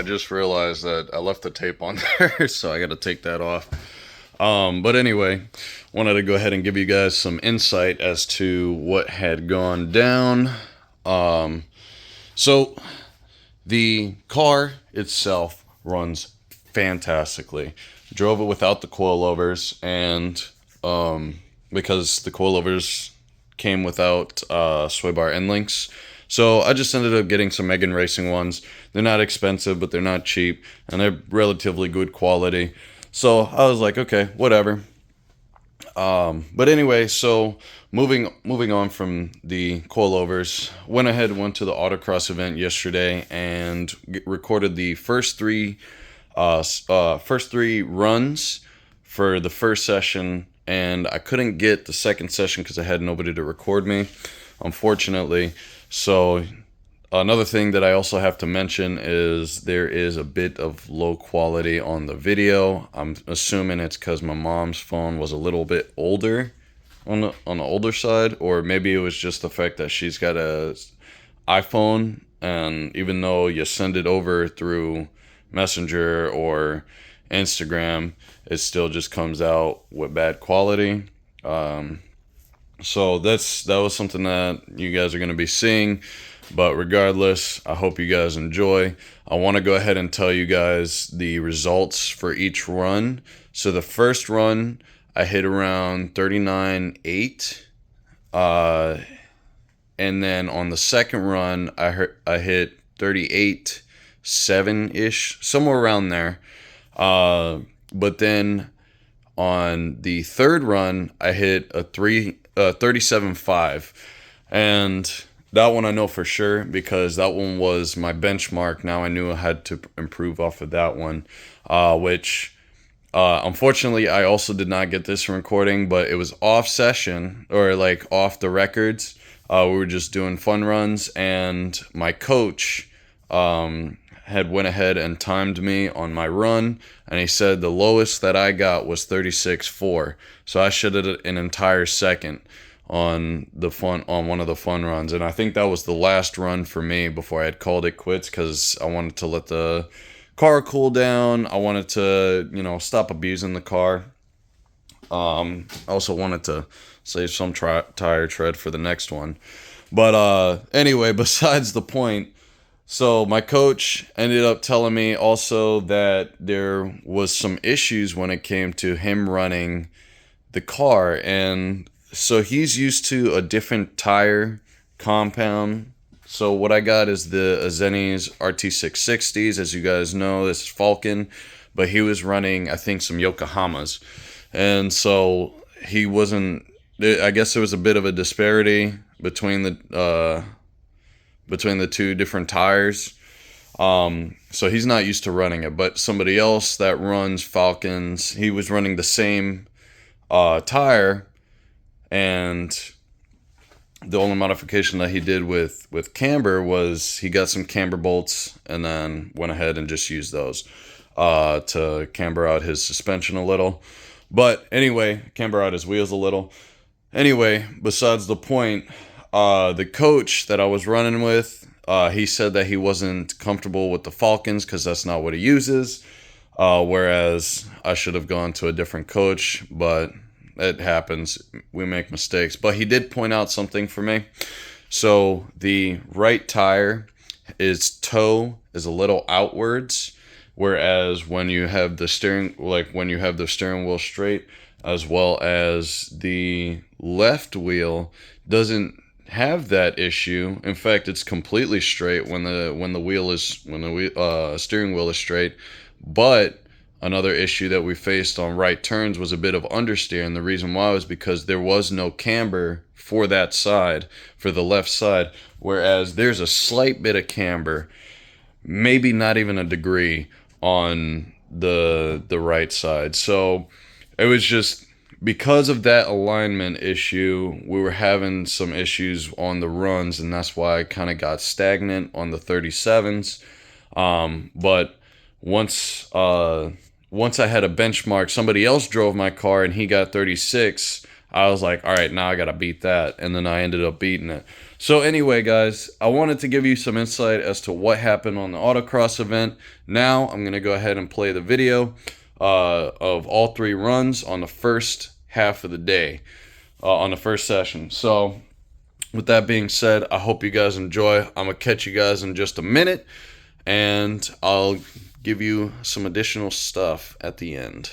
I just realized that I left the tape on there, so I got to take that off. But anyway, wanted to go ahead and give you guys some insight as to what had gone down. Um, so the car itself runs fantastically. Drove it without the coilovers, and because the coilovers came without sway bar end links. So I just ended up getting some Megan Racing ones. They're not expensive, but they're not cheap, and they're relatively good quality. So I was like, okay, whatever. But anyway, so moving on from the coilovers, went ahead and went to the autocross event yesterday and recorded the first three runs for the first session, and I couldn't get the second session because I had nobody to record me, unfortunately. So another thing that I also have to mention is there is a bit of low quality on the video. I'm assuming it's because my mom's phone was a little bit older, on the older side, or maybe it was just the fact that she's got a iPhone, and even though you send it over through Messenger or Instagram, it still just comes out with bad quality. So that was something that you guys are going to be seeing. But regardless, I hope you guys enjoy. I want to go ahead and tell you guys the results for each run. So the first run, I hit around 39.8. And then on the second run, I hit 38.7-ish, somewhere around there. But then on the third run, I hit a 37.5. And that one I know for sure because that one was my benchmark. Now I knew I had to improve off of that one, which unfortunately I also did not get this recording, but it was off session, or like off the records. We were just doing fun runs, and my coach had went ahead and timed me on my run, and he said the lowest that I got was 36.4. So I shithered an entire second on one of the fun runs, and I think that was the last run for me before I had called it quits, because I wanted to let the car cool down. I wanted to, stop abusing the car. I also wanted to save some tire tread for the next one. But anyway, besides the point, so my coach ended up telling me also that there was some issues when it came to him running the car, and so he's used to a different tire compound. So what I got is the Azeni's RT660s. As you guys know, this is Falcon, but he was running, I think, some Yokohamas. And so he wasn't, I guess there was a bit of a disparity between the two different tires. So he's not used to running it, but somebody else that runs Falcons, he was running the same tire, and the only modification that he did with camber was he got some camber bolts and then went ahead and just used those to camber out his suspension a little. But anyway, camber out his wheels a little. Anyway, besides the point, the coach that I was running with, he said that he wasn't comfortable with the Falcons because that's not what he uses. Whereas I should have gone to a different coach, but it happens. We make mistakes. But he did point out something for me. So the right tire, its toe is a little outwards, whereas when you have the steering wheel straight, as well as the left wheel doesn't have that issue. In fact, it's completely straight when the steering wheel is straight. But another issue that we faced on right turns was a bit of understeer, and the reason why was because there was no camber for that side, for the left side, whereas there's a slight bit of camber, maybe not even a degree, on the right side. So it was just because of that alignment issue, we were having some issues on the runs, and that's why I kind of got stagnant on the 37s. But once I had a benchmark, somebody else drove my car and he got 36. I was like, all right, now I gotta beat that, and then I ended up beating it. So anyway, guys, I wanted to give you some insight as to what happened on the autocross event. Now I'm gonna go ahead and play the video of all 3 runs on the first half of the day, on the first session. So with that being said, I hope you guys enjoy. I'm gonna catch you guys in just a minute, and I'll give you some additional stuff at the end.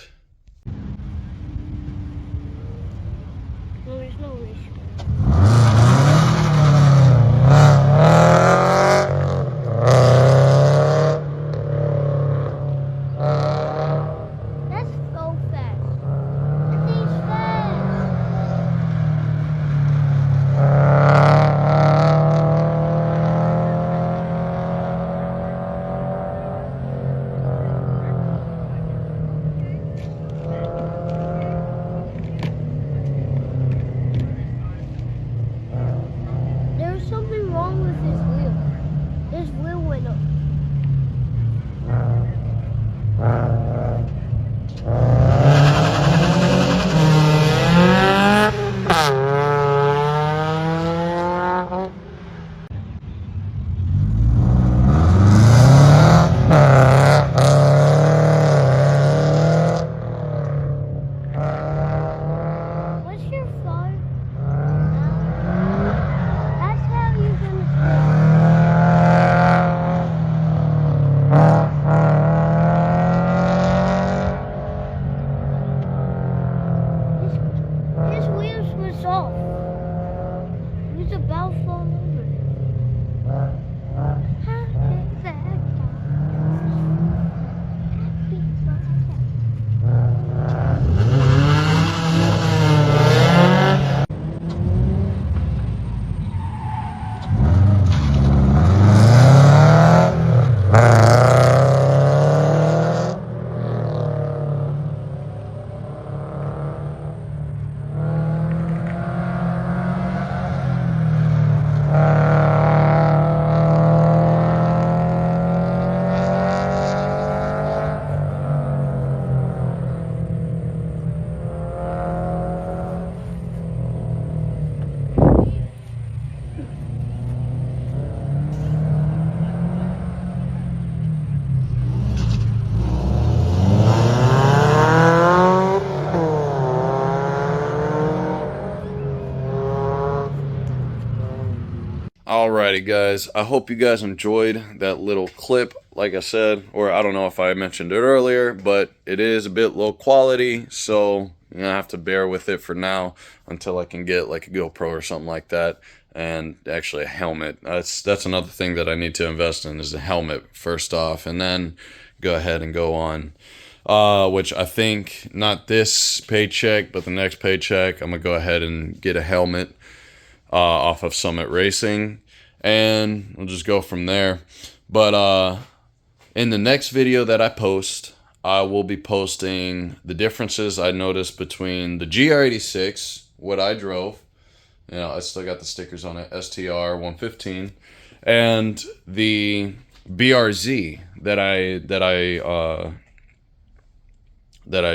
Alrighty, guys, I hope you guys enjoyed that little clip. Like I said, or I don't know if I mentioned it earlier, but it is a bit low quality, so you're gonna have to bear with it for now until I can get like a GoPro or something like that, and actually a helmet. That's another thing that I need to invest in, is a helmet first off, and then go ahead and go on. Which I think not this paycheck, but the next paycheck, I'm gonna go ahead and get a helmet off of Summit Racing, and we'll just go from there. But in the next video that I post, I will be posting the differences I noticed between the GR86, what I drove, you know, I still got the stickers on it, STR 115, and the BRZ that I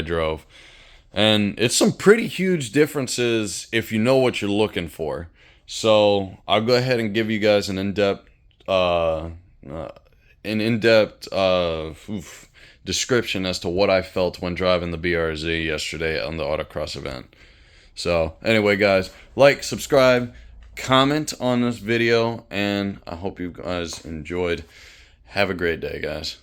drove. And it's some pretty huge differences if you know what you're looking for. So I'll go ahead and give you guys an in-depth description as to what I felt when driving the BRZ yesterday on the autocross event. So anyway, guys, like, subscribe, comment on this video, and I hope you guys enjoyed. Have a great day, guys.